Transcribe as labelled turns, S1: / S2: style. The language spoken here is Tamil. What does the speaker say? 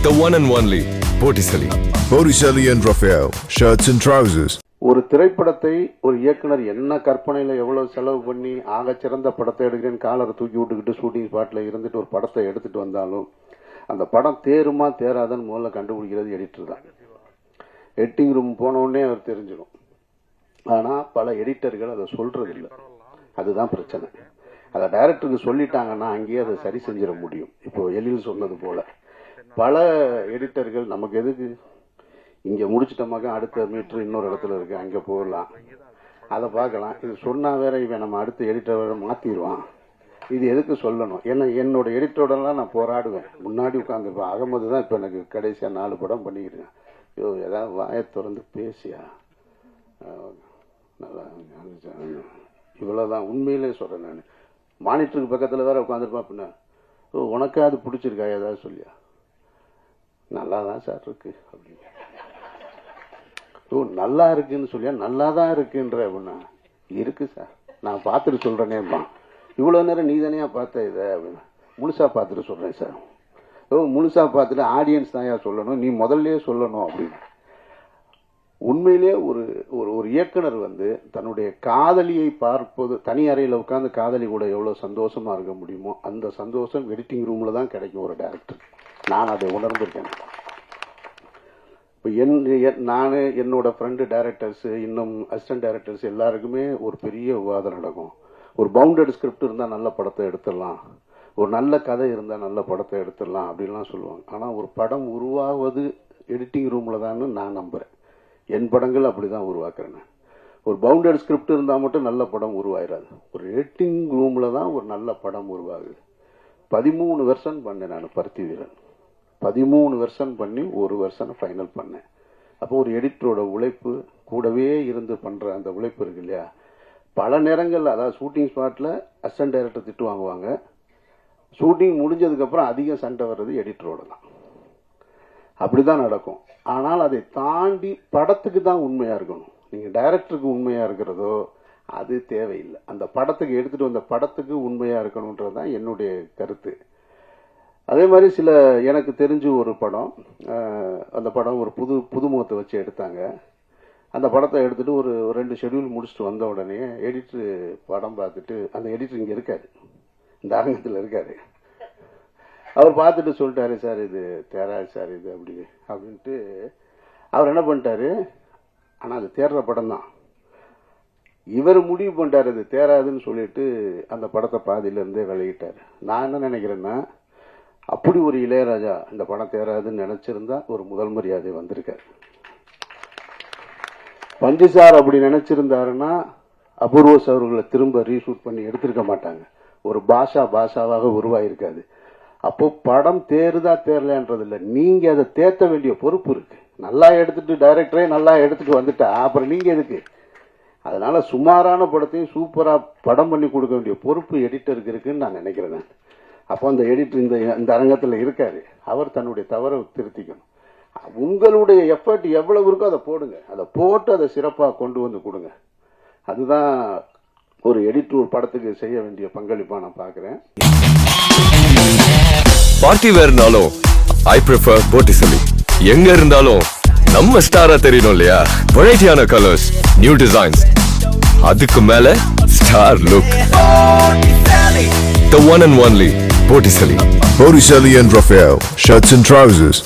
S1: The one and only Botticelli.
S2: Botticelli and Raphael, shirts and trousers.
S3: ஒரு திரைப்படத்தை ஒரு இயக்குனர் என்ன கற்பனையில் எவ்வளவு செலவு பண்ணி ஆகச்சிறந்த படத்தை எடுக்கிறேன்னு காலரை தூக்கி விட்டுக்கிட்டு ஷூட்டிங் ஸ்பாட்டில் இருந்துட்டு ஒரு படத்தை எடுத்துட்டு வந்தாலும் அந்த படம் தேருமா தேராதன்னு முதல்ல கண்டுபிடிக்கிறது எடிட்டர் தான். எடிட்டிங் ரூம் போனோடனே அவர் தெரிஞ்சிடும். ஆனால் பல எடிட்டர்கள் அதை சொல்றது இல்லை. அதுதான் பிரச்சனை. அதை டைரக்டருக்கு சொல்லிட்டாங்கன்னா அங்கேயே அதை சரி செஞ்சிட முடியும். இப்போ எழில் சொன்னது போல பல எடிட்டர்கள் நமக்கு எதுக்கு இங்கே முடிச்சிட்டோமாக்க அடுத்த மீட்ரு இன்னொரு இடத்துல இருக்கு, அங்கே போகலாம், அதை பார்க்கலாம், இது சொன்னா வேற இவன் நம்ம அடுத்த எடிட்டர் வேற மாற்றிடுவான், இது எதுக்கு சொல்லணும்? ஏன்னா என்னோட எடிட்டரோடலாம் நான் போராடுவேன். முன்னாடி உட்காந்துருப்பேன். அகமது தான் இப்போ எனக்கு கடைசியாக 4 படம் பண்ணிக்கிறேன். ஐயோ ஏதாவது வாயை திறந்து பேசியா நல்லா இவ்வளோதான். உண்மையிலே சொல்கிறேன். நான் மானிட்டருக்கு பக்கத்தில் வேற உட்காந்துருப்பேன். அப்படின்னா உனக்கு அது பிடிச்சிருக்கா ஏதாவது சொல்லியா? நல்லா தான் சார் இருக்கு அப்படின்னு. நல்லா இருக்குன்னு சொல்லியா? நல்லா தான் இருக்குன்ற அப்படின்னா இருக்கு சார், நான் பார்த்துட்டு சொல்றேனேப்பா. இவ்வளோ நேரம் நீ தானே பார்த்த இதை அப்படின்னா முழுசா பார்த்துட்டு சொல்றேன் சார். முழுசா பார்த்துட்டு ஆடியன்ஸ் தான் சொல்லணும், நீ முதல்ல சொல்லணும் அப்படின்னு. உண்மையிலே ஒரு இயக்குனர் தன்னுடைய காதலியை பார்ப்பது, தனி அறையில் உட்காந்து காதலி கூட எவ்வளோ சந்தோஷமா இருக்க முடியுமோ அந்த சந்தோஷம் எடிட்டிங் ரூம்ல தான் கிடைக்கும் ஒரு டைரக்டர். நான் அதை உணர்ந்திருக்கேன். இப்போ நான் என்னோட ஃப்ரெண்டு டைரக்டர்ஸ், இன்னும் அசிஸ்டன்ட் டைரக்டர்ஸ் எல்லாருக்குமே ஒரு பெரிய விவாதம் நடக்கும். ஒரு பவுண்டட் ஸ்கிரிப்ட் இருந்தால் நல்ல படத்தை எடுத்துடலாம், ஒரு நல்ல கதை இருந்தால் நல்ல படத்தை எடுத்துடலாம் அப்படின்லாம் சொல்லுவாங்க. ஆனால் ஒரு படம் உருவாவது எடிட்டிங் ரூமில் தான்னு நான் நம்புகிறேன். என் படங்கள் அப்படி தான் உருவாக்குறேன். ஒரு பவுண்டட் ஸ்கிரிப்ட் இருந்தால் மட்டும் நல்ல படம் உருவாயிடாது. ஒரு எடிட்டிங் ரூமில் தான் ஒரு நல்ல படம் உருவாகுது. 13 வெர்ஷன் பண்ணேன் நான் பருத்தி வீரன். 13 வெர்ஷன் பண்ணி ஒரு வெர்ஷனை ஃபைனல் பண்ணேன். அப்போ ஒரு எடிட்டரோட உழைப்பு கூடவே இருந்து பண்ணுற அந்த உழைப்பு இருக்கு இல்லையா? பல நேரங்கள் அதாவது ஷூட்டிங் ஸ்பாட்டில் அசிஸ்டன்ட் டைரக்டர் திட்டு வாங்குவாங்க. ஷூட்டிங் முடிஞ்சதுக்கப்புறம் அதிக சண்டை வர்றது எடிட்டரோட தான். அப்படிதான் நடக்கும். ஆனால் அதை தாண்டி படத்துக்கு தான் உண்மையாக இருக்கணும். நீங்கள் டைரக்டருக்கு உண்மையாக இருக்கிறதோ அது தேவையில்லை. அந்த படத்துக்கு எடுத்துகிட்டு வந்த படத்துக்கு உண்மையாக இருக்கணுன்றது தான் என்னுடைய கருத்து. அதே மாதிரி எனக்கு தெரிஞ்சு ஒரு படம், அந்த படம் ஒரு புதுமுகத்தை வச்சு எடுத்தாங்க. அந்த படத்தை எடுத்துட்டு ஒரு 2 ஷெட்யூல் முடிச்சுட்டு வந்த உடனே எடிட்டர் படம் பார்த்துட்டு, அந்த எடிட்டர் இங்கே இருக்காரு, இந்த அரங்கத்தில் இருக்காரு, அவர் பார்த்துட்டு சொல்லிட்டாரு, சார் இது தேராது சார் இது அப்படின்ட்டு. அவர் என்ன பண்ணிட்டாரு, ஆனால் அது தேர்ற படம் தான், இவர் முடிவு பண்ணிட்டாரு அது தேராதுன்னு சொல்லிட்டு அந்த படத்தை பாதியிலேருந்தே விலகிட்டார். நான் என்ன நினைக்கிறேன்னா, அப்படி ஒரு இளையராஜா இந்த படம் தேராதுன்னு நினைச்சிருந்தா ஒரு முதல் மரியாதை வந்திருக்காரு. பஞ்சு சார் அப்படி நினைச்சிருந்தாருன்னா அபூர்வஸ் அவர்களை திரும்ப ரீஷூட் பண்ணி எடுத்திருக்க மாட்டாங்க. ஒரு பாஷாவாக உருவாயிருக்காது. அப்போ படம் தேருதா தேரலன்றது இல்லை, நீங்க அதை தேத்த வேண்டிய பொறுப்பு இருக்கு. நல்லா எடுத்துட்டு டைரக்டரே நல்லா எடுத்துட்டு வந்துட்டா அப்புறம் நீங்க எதுக்கு? அதனால சுமாரான படத்தையும் சூப்பரா படம் பண்ணி கொடுக்க வேண்டிய பொறுப்பு எடிட்டருக்கு இருக்குன்னு நான் நினைக்கிறேன். அப்போ அந்த எடிட்டர் இந்த அரங்கத்தில் இருக்காரு, அவர் தன்னுடைய தவறை திருத்திக்கணும். உங்களுடைய எஃபர்ட் எவ்வளவு இருக்கோ அதை போடுங்க, அதை போட்டு அதை சிறப்பாக கொண்டு வந்து கொடுங்க. அதுதான் ஒரு எடிட்டர் ஒரு படத்துக்கு செய்ய வேண்டிய பங்களிப்பா நான் பார்க்கிறேன்.
S1: பார்ட்டி வேர்னாலும் ஐ ப்ரிஃபர் Botticelli. எங்க இருந்தாலும் நம்ம ஸ்டாரா தெரியணும் இல்லையா? வெரைட்டியான கலர்ஸ், நியூ டிசைன்ஸ், அதுக்கு மேல star look. The one and only Botticelli.
S2: Botticelli and Raphael, shirts and trousers.